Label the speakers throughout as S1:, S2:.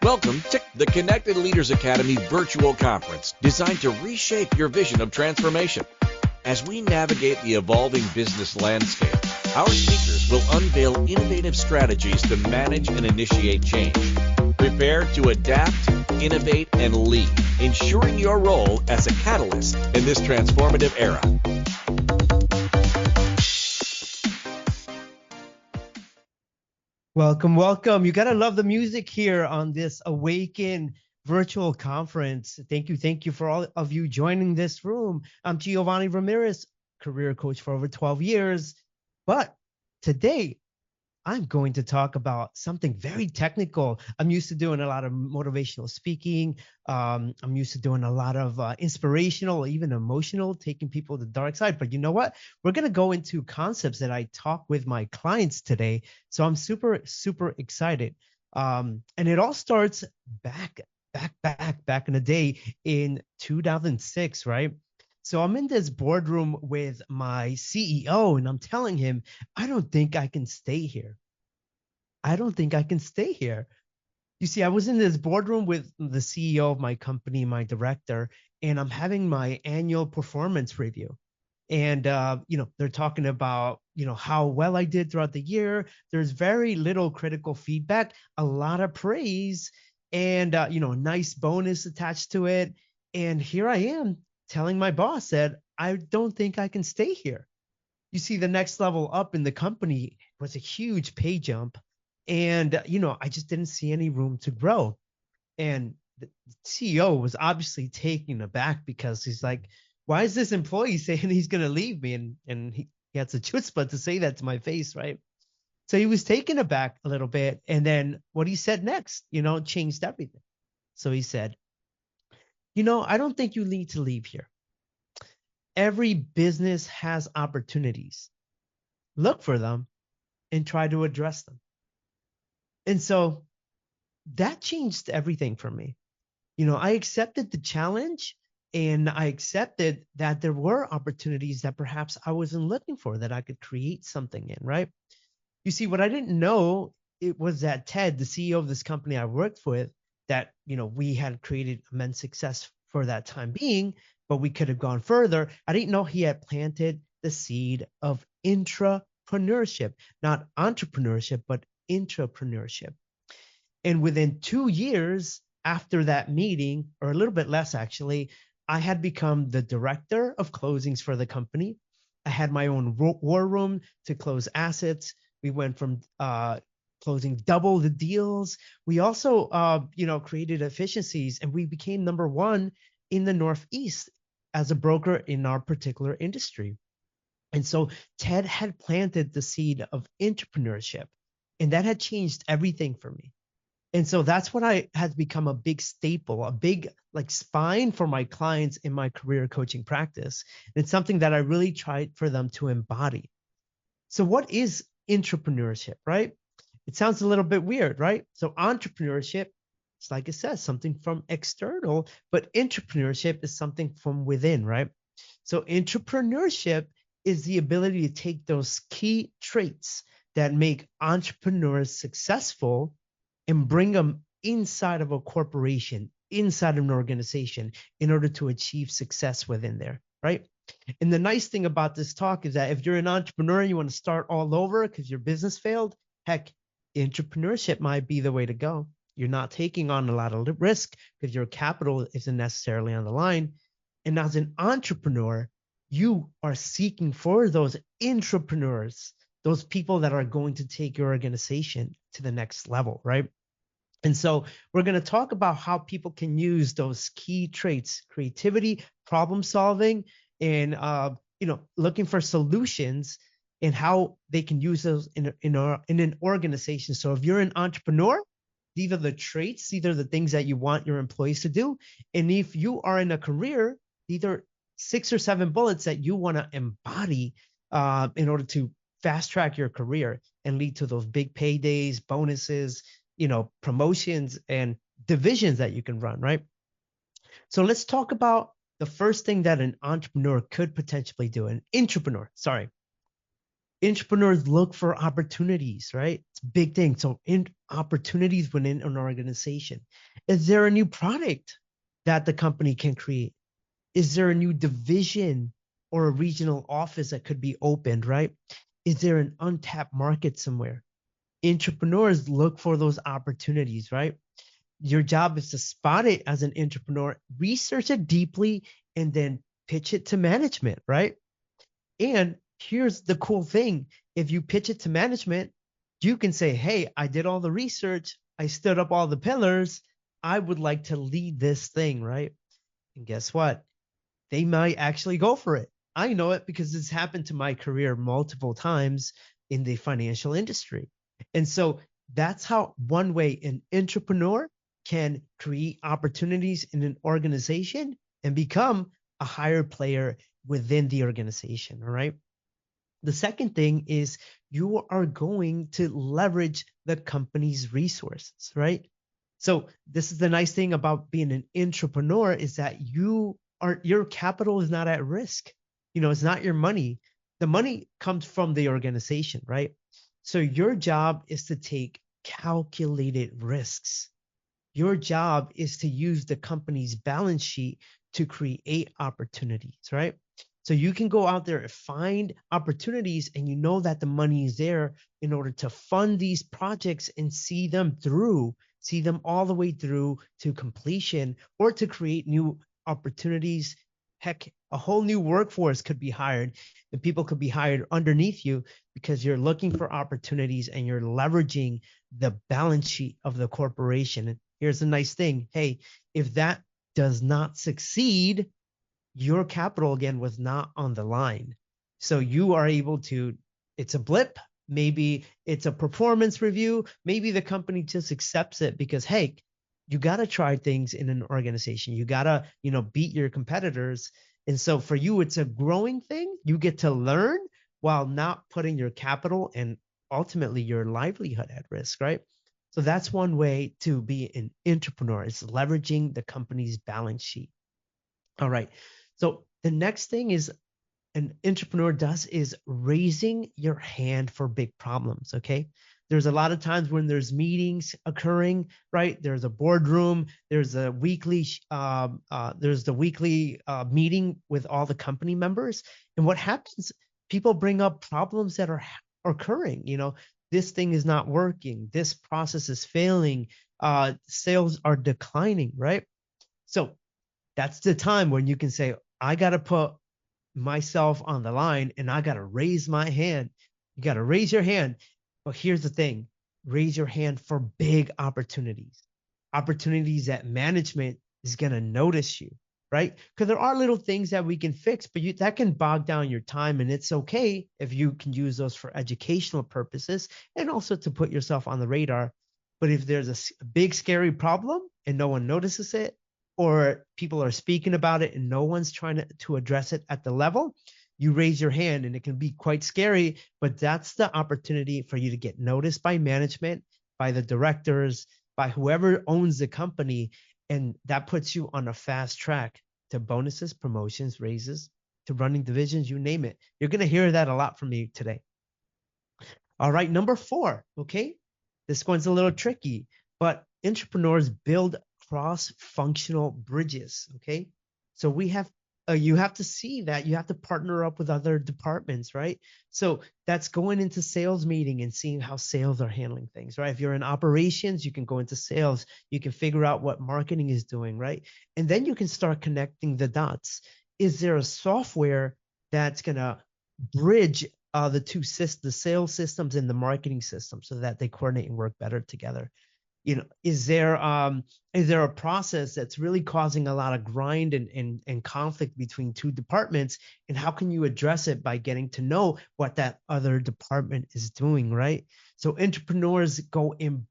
S1: Welcome to the Connected Leaders Academy virtual conference designed to reshape your vision of transformation. As we navigate the evolving business landscape, our speakers will unveil innovative strategies to manage and initiate change. Prepare to adapt, innovate, and lead, ensuring your role as a catalyst in this transformative era.
S2: Welcome, welcome. You got to love the music here on this Awaken virtual conference. Thank you for all of you joining this room. I'm Giovanny Ramirez, career coach for over 12 years. But today, I'm going to talk about something very technical. I'm used to doing a lot of motivational speaking. I'm used to doing a lot of inspirational, even emotional, taking people to the dark side. But you know what? We're going to go into concepts that I talk with my clients today. So I'm super, super excited. And it all starts back in the day in 2006, right? So I'm in this boardroom with my CEO and I'm telling him, I don't think I can stay here. I don't think I can stay here. You see, I was in this boardroom with the CEO of my company, my director, and I'm having my annual performance review. And, they're talking about, how well I did throughout the year. There's very little critical feedback, a lot of praise, and, a nice bonus attached to it. And here I am telling my boss that I don't think I can stay here. You see, the next level up in the company was a huge pay jump. And, I just didn't see any room to grow. And the CEO was obviously taken aback because he's like, why is this employee saying he's going to leave me? And he had the chutzpah to say that to my face, right? So he was taken aback a little bit. And then what he said next, changed everything. So he said, I don't think you need to leave here. Every business has opportunities. Look for them and try to address them. And so that changed everything for me. I accepted the challenge and I accepted that there were opportunities that perhaps I wasn't looking for, that I could create something in, right? You see, what I didn't know, it was that Ted, the CEO of this company I worked with, that, we had created immense success for that time being, but we could have gone further. I didn't know he had planted the seed of intrapreneurship, not entrepreneurship, but intrapreneurship. And within 2 years after that meeting, or a little bit less actually, I had become the director of closings for the company. I had my own war room to close assets. We went from closing double the deals. We also, created efficiencies, and we became number one in the Northeast as a broker in our particular industry. And so Ted had planted the seed of entrepreneurship, and that had changed everything for me. And so that's what I had become a big staple, a big spine for my clients in my career coaching practice. And it's something that I really tried for them to embody. So what is entrepreneurship, right? It sounds a little bit weird, right? So entrepreneurship, it's like it says, something from external, but entrepreneurship is something from within, right? So entrepreneurship is the ability to take those key traits that make entrepreneurs successful and bring them inside of a corporation, inside of an organization, in order to achieve success within there, right? And the nice thing about this talk is that if you're an entrepreneur and you want to start all over because your business failed, heck, entrepreneurship might be the way to go. You're not taking on a lot of risk because your capital isn't necessarily on the line. And as an entrepreneur, you are seeking for those intrapreneurs, those people that are going to take your organization to the next level, right? And so we're going to talk about how people can use those key traits: creativity, problem solving, and looking for solutions, and how they can use those in an organization. So if you're an entrepreneur, these are the traits, these are the things that you want your employees to do. And if you are in a career, these are 6 or 7 bullets that you want to embody in order to fast track your career and lead to those big paydays, bonuses, promotions, and divisions that you can run, right? So let's talk about the first thing that an entrepreneur could potentially do, an intrapreneur, sorry. Entrepreneurs look for opportunities, right? It's a big thing. So in opportunities within an organization. Is there a new product that the company can create? Is there a new division or a regional office that could be opened, right? Is there an untapped market somewhere? Entrepreneurs look for those opportunities, right? Your job is to spot it as an entrepreneur, research it deeply, and then pitch it to management, right? And here's the cool thing. If you pitch it to management, you can say, hey, I did all the research. I stood up all the pillars. I would like to lead this thing, right? And guess what? They might actually go for it. I know it because it's happened to my career multiple times in the financial industry. And so that's how one way an entrepreneur can create opportunities in an organization and become a higher player within the organization. All right. The second thing is you are going to leverage the company's resources, right? So this is the nice thing about being an entrepreneur is that your capital is not at risk. It's not your money. The money comes from the organization, right? So your job is to take calculated risks. Your job is to use the company's balance sheet to create opportunities, right? So you can go out there and find opportunities and you know that the money is there in order to fund these projects and see them all the way through to completion or to create new opportunities. Heck, a whole new workforce could be hired and people could be hired underneath you because you're looking for opportunities and you're leveraging the balance sheet of the corporation. And here's the nice thing. Hey, if that does not succeed, your capital again was not on the line. So you are able to, it's a blip. Maybe it's a performance review. Maybe the company just accepts it because, hey, you got to try things in an organization. You got to, beat your competitors. And so for you, it's a growing thing. You get to learn while not putting your capital and ultimately your livelihood at risk, right? So that's one way to be an entrepreneur. It's leveraging the company's balance sheet. All right. So the next thing is an entrepreneur does is raising your hand for big problems. Okay. There's a lot of times when there's meetings occurring, right? There's a boardroom, there's the weekly meeting with all the company members. And what happens, people bring up problems that are occurring. This thing is not working. This process is failing. Sales are declining, right? So that's the time when you can say, I got to put myself on the line and I got to raise my hand. You got to raise your hand. But here's the thing, raise your hand for big opportunities that management is going to notice you, right? Because there are little things that we can fix, but that can bog down your time. And it's okay if you can use those for educational purposes and also to put yourself on the radar. But if there's a big, scary problem and no one notices it, or people are speaking about it and no one's trying to address it at the level, you raise your hand and it can be quite scary, but that's the opportunity for you to get noticed by management, by the directors, by whoever owns the company. And that puts you on a fast track to bonuses, promotions, raises, to running divisions, you name it. You're going to hear that a lot from me today. All right, number 4, okay? This one's a little tricky, but entrepreneurs build cross-functional bridges, okay? So you have to see that you have to partner up with other departments, right? So that's going into sales meeting and seeing how sales are handling things, right? If you're in operations, you can go into sales. You can figure out what marketing is doing, right? And then you can start connecting the dots. Is there a software that's going to bridge the sales systems and the marketing system so that they coordinate and work better together? Is there a process that's really causing a lot of grind and conflict between two departments? And how can you address it by getting to know what that other department is doing, right? So entrepreneurs go and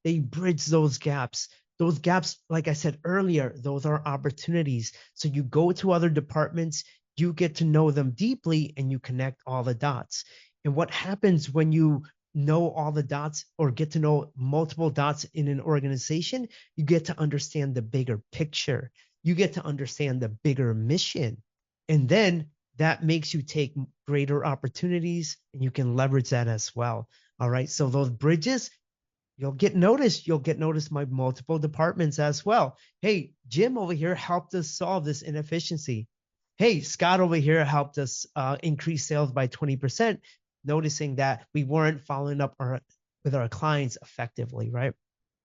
S2: they bridge those gaps. Those gaps, like I said earlier, those are opportunities. So you go to other departments, you get to know them deeply, and you connect all the dots. And what happens when you know all the dots or get to know multiple dots in an organization, you get to understand the bigger picture. You get to understand the bigger mission. And then that makes you take greater opportunities, and you can leverage that as well. All right. So those bridges, you'll get noticed. You'll get noticed by multiple departments as well. Hey, Jim over here helped us solve this inefficiency. Hey, Scott over here helped us increase sales by 20%, noticing that we weren't following up with our clients effectively, right?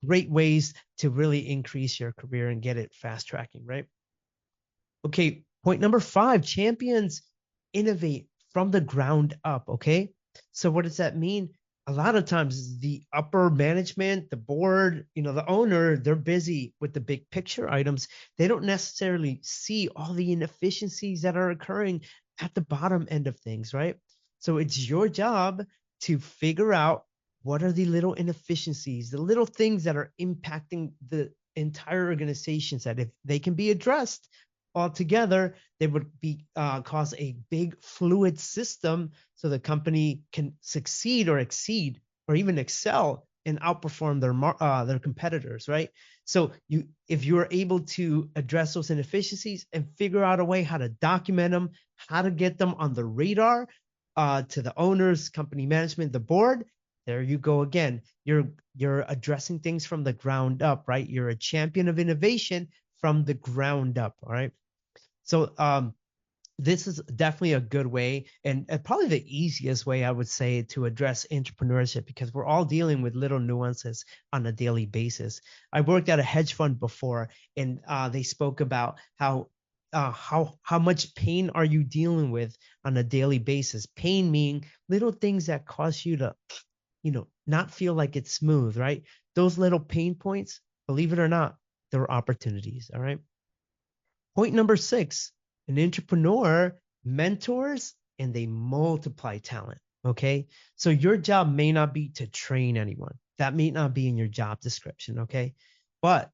S2: Great ways to really increase your career and get it fast tracking, right? Okay, point number 5, champions innovate from the ground up, okay? So what does that mean? A lot of times the upper management, the board, the owner, they're busy with the big picture items. They don't necessarily see all the inefficiencies that are occurring at the bottom end of things, right? So it's your job to figure out what are the little inefficiencies, the little things that are impacting the entire organizations, that if they can be addressed altogether, they would be cause a big fluid system so the company can succeed or exceed or even excel and outperform their competitors, right? So if you're able to address those inefficiencies and figure out a way how to document them, how to get them on the radar to the owners, company management, the board, there you go again. You're addressing things from the ground up, right? You're a champion of innovation from the ground up, all right? So this is definitely a good way, and probably the easiest way, I would say, to address entrepreneurship, because we're all dealing with little nuances on a daily basis. I worked at a hedge fund before, and they spoke about how much pain are you dealing with on a daily basis. Pain meaning little things that cause you to, not feel like it's smooth, right? Those little pain points, believe it or not, they're opportunities. All right. Point number 6, an entrepreneur mentors and they multiply talent. Okay. So your job may not be to train anyone. That may not be in your job description. Okay. But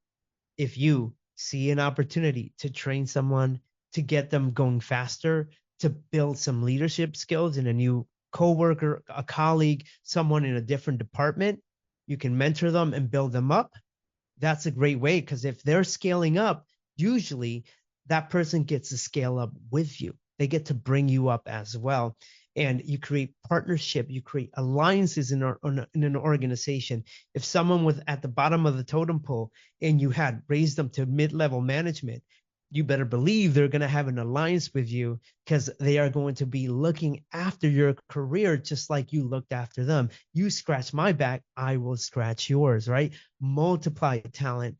S2: if you see an opportunity to train someone, to get them going faster, to build some leadership skills in a new coworker, a colleague, someone in a different department, you can mentor them and build them up. That's a great way, because if they're scaling up, usually that person gets to scale up with you. They get to bring you up as well. And you create partnership, you create alliances in an organization. If someone was at the bottom of the totem pole and you had raised them to mid-level management, you better believe they're going to have an alliance with you, because they are going to be looking after your career just like you looked after them. You scratch my back, I will scratch yours, right? Multiply talent.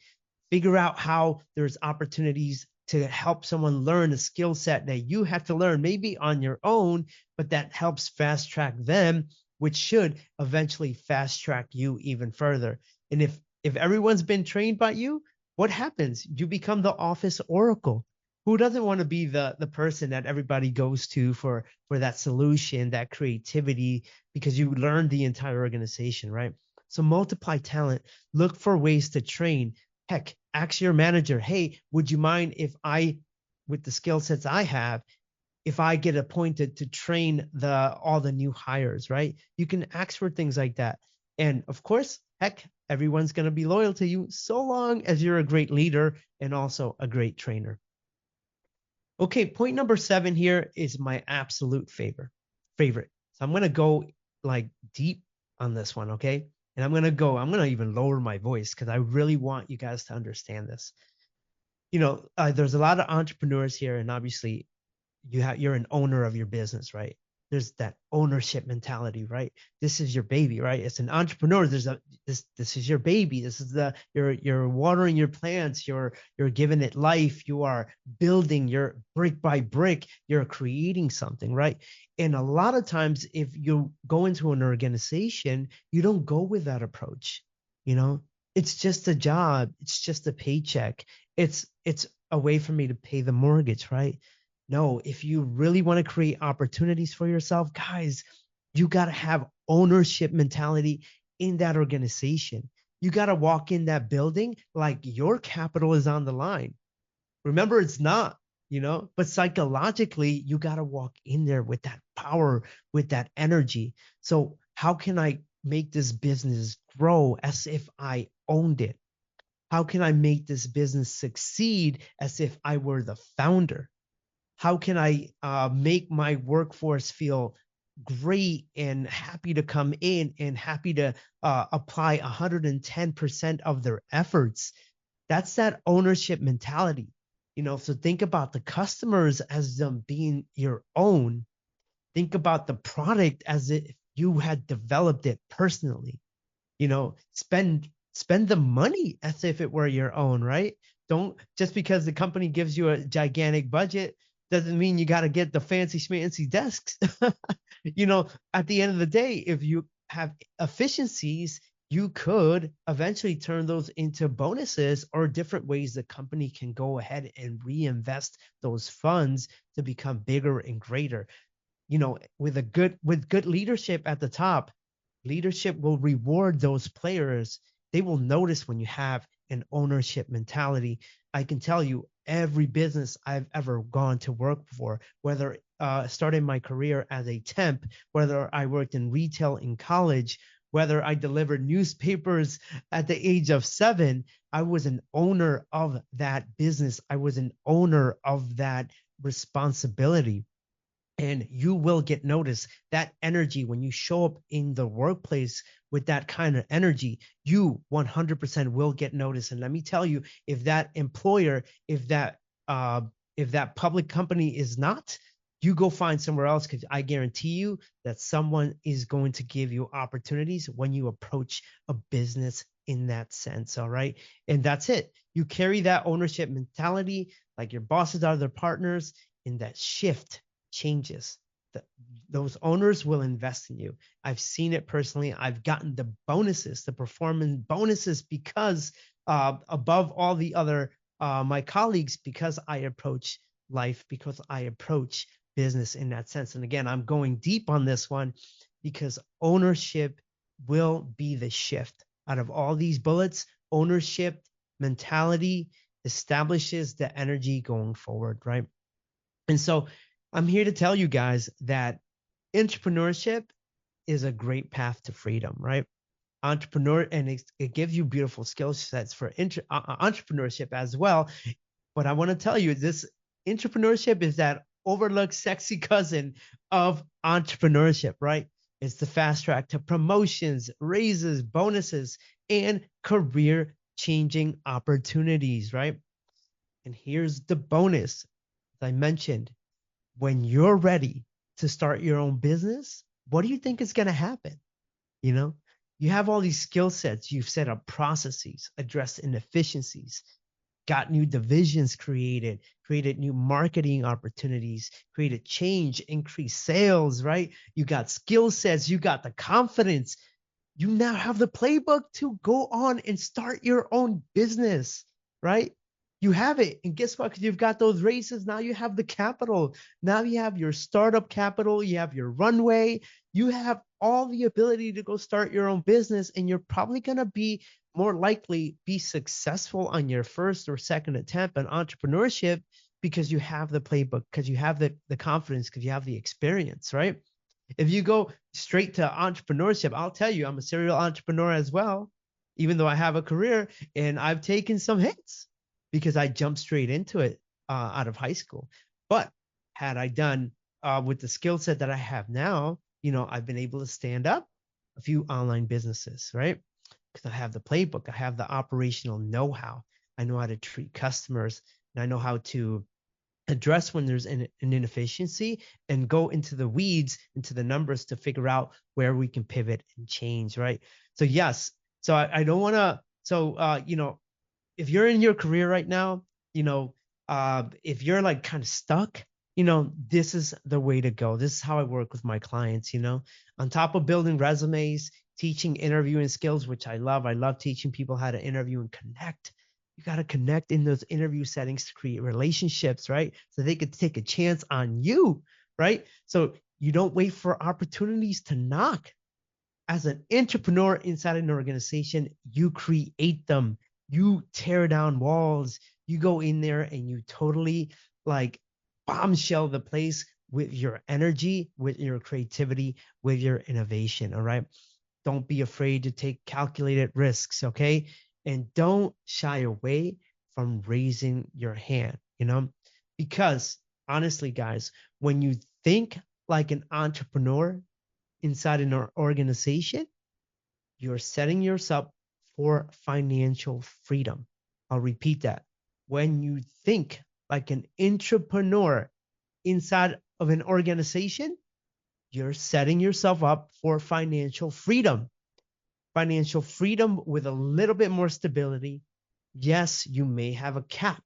S2: Figure out how there's opportunities to help someone learn a skill set that you had to learn maybe on your own, but that helps fast track them, which should eventually fast track you even further. And if everyone's been trained by you, what happens? You become the office oracle. Who doesn't want to be the person that everybody goes to for that solution, that creativity, because you learned the entire organization, right? So multiply talent, look for ways to train. Heck, ask your manager, hey, would you mind if with the skill sets I have, if I get appointed to train all the new hires, right? You can ask for things like that. And of course, heck, everyone's going to be loyal to you so long as you're a great leader and also a great trainer. Okay, point number 7 here is my absolute favorite. So I'm going to go like deep on this one, okay? And I'm going to even lower my voice because I really want you guys to understand this. There's a lot of entrepreneurs here, and obviously you're an owner of your business, right? There's that ownership mentality, right? This is your baby, right? It's an entrepreneur. This is your baby. This is you're watering your plants. You're giving it life. You are building your brick by brick. You're creating something, right? And a lot of times, if you go into an organization, you don't go with that approach. It's just a job. It's just a paycheck. It's a way for me to pay the mortgage, right? No, if you really want to create opportunities for yourself, guys, you got to have ownership mentality in that organization. You got to walk in that building like your capital is on the line. Remember, it's not, but psychologically, you got to walk in there with that power, with that energy. So how can I make this business grow as if I owned it? How can I make this business succeed as if I were the founder? How can I make my workforce feel great and happy to come in and happy to apply 110% of their efforts? That's that ownership mentality. So think about the customers as them being your own. Think about the product as if you had developed it personally. Spend the money as if it were your own, right? Don't, just because the company gives you a gigantic budget doesn't mean you got to get the fancy schmancy desks. At the end of the day, if you have efficiencies, you could eventually turn those into bonuses or different ways the company can go ahead and reinvest those funds to become bigger and greater. With good leadership at the top, leadership will reward those players. They will notice when you have an ownership mentality. I can tell you, every business I've ever gone to work for, whether started my career as a temp, whether I worked in retail in college, whether I delivered newspapers at the age of 7, I was an owner of that business. I was an owner of that responsibility. And you will get noticed. That energy, when you show up in the workplace with that kind of energy, you 100% will get noticed. And let me tell you, if that employer, if that public company is not, you go find somewhere else, because I guarantee you that someone is going to give you opportunities when you approach a business in that sense. All right. And that's it. You carry that ownership mentality, like your bosses are their partners, in that shift changes. Those owners will invest in you. I've seen it personally. I've gotten the bonuses, the performance bonuses, because above all the other my colleagues, because I approach life, because I approach business in that sense. And again, I'm going deep on this one because ownership will be the shift. Out of all these bullets, ownership mentality establishes the energy going forward, right? And so I'm here to tell you guys that entrepreneurship is a great path to freedom, right? And it gives you beautiful skill sets for entrepreneurship as well. But I want to tell you, this entrepreneurship is that overlooked sexy cousin of entrepreneurship, right? It's the fast track to promotions, raises, bonuses, and career changing opportunities, right? And here's the bonus. As I mentioned, when you're ready to start your own business, what do you think is going to happen? You know, you have all these skill sets, you've set up processes, addressed inefficiencies, got new divisions created new marketing opportunities, created change, increased sales, right? You got skill sets, you got the confidence. You now have the playbook to go on and start your own business, right? You have it. And guess what? Because you've got those races. Now you have the capital. Now you have your startup capital. You have your runway. You have all the ability to go start your own business. And you're probably going to be more likely be successful on your first or second attempt at entrepreneurship because you have the playbook, because you have the confidence, because you have the experience, right? If you go straight to entrepreneurship, I'll tell you, I'm a serial entrepreneur as well, even though I have a career, and I've taken some hits because I jumped straight into it out of high school. But had I done with the skill set that I have now, I've been able to stand up a few online businesses, right? Because I have the playbook, I have the operational know-how, I know how to treat customers, and I know how to address when there's an inefficiency and go into the weeds, into the numbers to figure out where we can pivot and change, right? So yes, so I don't want to, if you're in your career right now, if you're like kind of stuck, this is the way to go. This is how I work with my clients, on top of building resumes, teaching interviewing skills, which I love. I love teaching people how to interview and connect. You got to connect in those interview settings to create relationships, right? So they could take a chance on you, right? So you don't wait for opportunities to knock. As an entrepreneur inside an organization, you create them. You tear down walls. You go in there and you totally like bombshell the place with your energy, with your creativity, with your innovation. All right. Don't be afraid to take calculated risks. Okay. And don't shy away from raising your hand, because honestly, guys, when you think like an entrepreneur inside an organization, you're setting yourself for financial freedom. I'll repeat that. When you think like an entrepreneur inside of an organization, you're setting yourself up for financial freedom. Financial freedom with a little bit more stability. Yes, you may have a cap.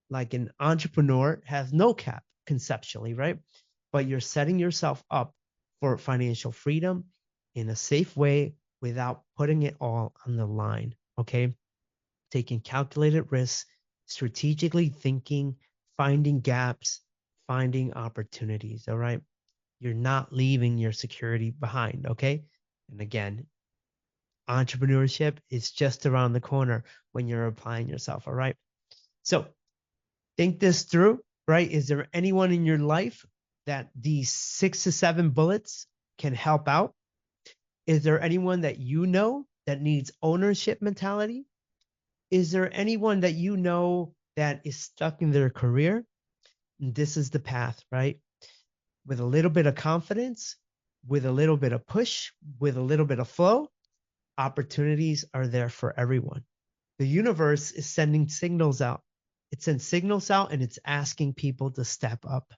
S2: Like an entrepreneur has no cap conceptually, right? But you're setting yourself up for financial freedom in a safe way without putting it all on the line, okay? Taking calculated risks, strategically thinking, finding gaps, finding opportunities, all right? You're not leaving your security behind, okay? And again, entrepreneurship is just around the corner when you're applying yourself, all right? So think this through, right? Is there anyone in your life that these 6 to 7 bullets can help out? Is there anyone that you know that needs ownership mentality? Is there anyone that you know that is stuck in their career? And this is the path, right? With a little bit of confidence, with a little bit of push, with a little bit of flow, opportunities are there for everyone. The universe is sending signals out. It sends signals out and it's asking people to step up.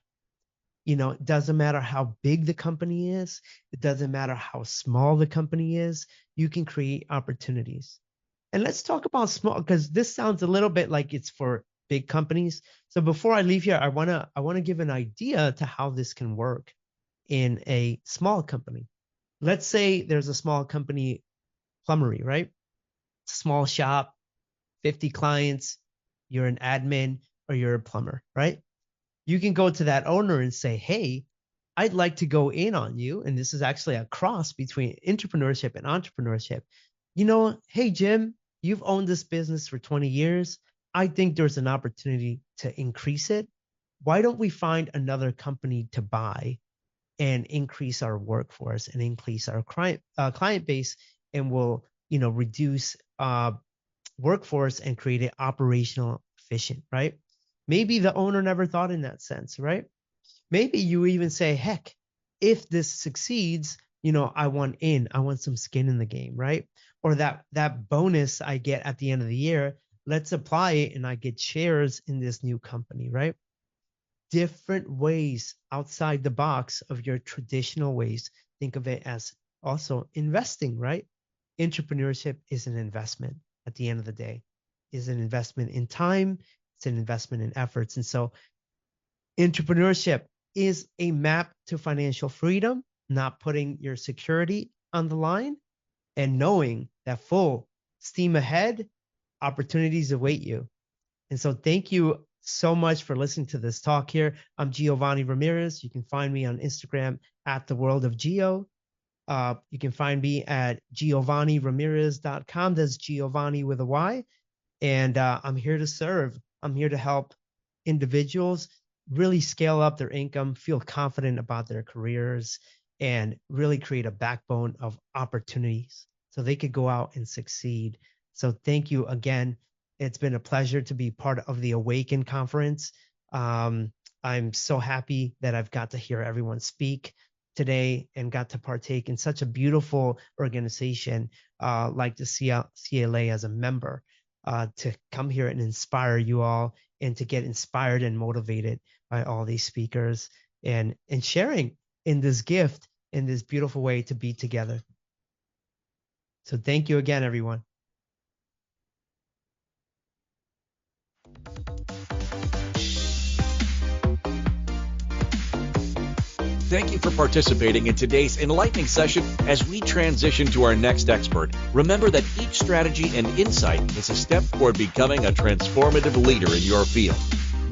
S2: You know, it doesn't matter how big the company is. It doesn't matter how small the company is. You can create opportunities. And let's talk about small, because this sounds a little bit like it's for big companies. So before I leave here, I wanna give an idea to how this can work in a small company. Let's say there's a small company, plumbery, right? Small shop, 50 clients, you're an admin or you're a plumber, right? You can go to that owner and say, hey, I'd like to go in on you. And this is actually a cross between entrepreneurship and entrepreneurship. You know, hey, Jim, you've owned this business for 20 years. I think there's an opportunity to increase it. Why don't we find another company to buy and increase our workforce and increase our client base, and we'll, reduce workforce and create it operational efficient, right? Maybe the owner never thought in that sense, right? Maybe you even say, heck, if this succeeds, I want some skin in the game, right? Or that bonus I get at the end of the year, let's apply it and I get shares in this new company, right? Different ways outside the box of your traditional ways. Think of it as also investing, right? Entrepreneurship is an investment at the end of the day, is an investment in time. It's an investment in efforts. And so entrepreneurship is a map to financial freedom, not putting your security on the line and knowing that full steam ahead, opportunities await you. And so thank you so much for listening to this talk here. I'm Giovanny Ramirez. You can find me on Instagram at The World of Gio. You can find me at giovannyramirez.com. That's Giovanny with a Y. And I'm here to serve. I'm here to help individuals really scale up their income, feel confident about their careers, and really create a backbone of opportunities so they could go out and succeed. So thank you again. It's been a pleasure to be part of the Awaken conference. I'm so happy that I've got to hear everyone speak today and got to partake in such a beautiful organization like the CLA as a member, to come here and inspire you all and to get inspired and motivated by all these speakers and sharing in this gift in this beautiful way to be together. So thank you again, everyone.
S1: Thank you for participating in today's enlightening session. As we transition to our next expert, remember that each strategy and insight is a step toward becoming a transformative leader in your field.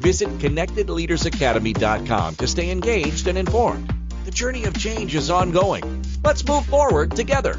S1: Visit connectedleadersacademy.com to stay engaged and informed. The journey of change is ongoing. Let's move forward together.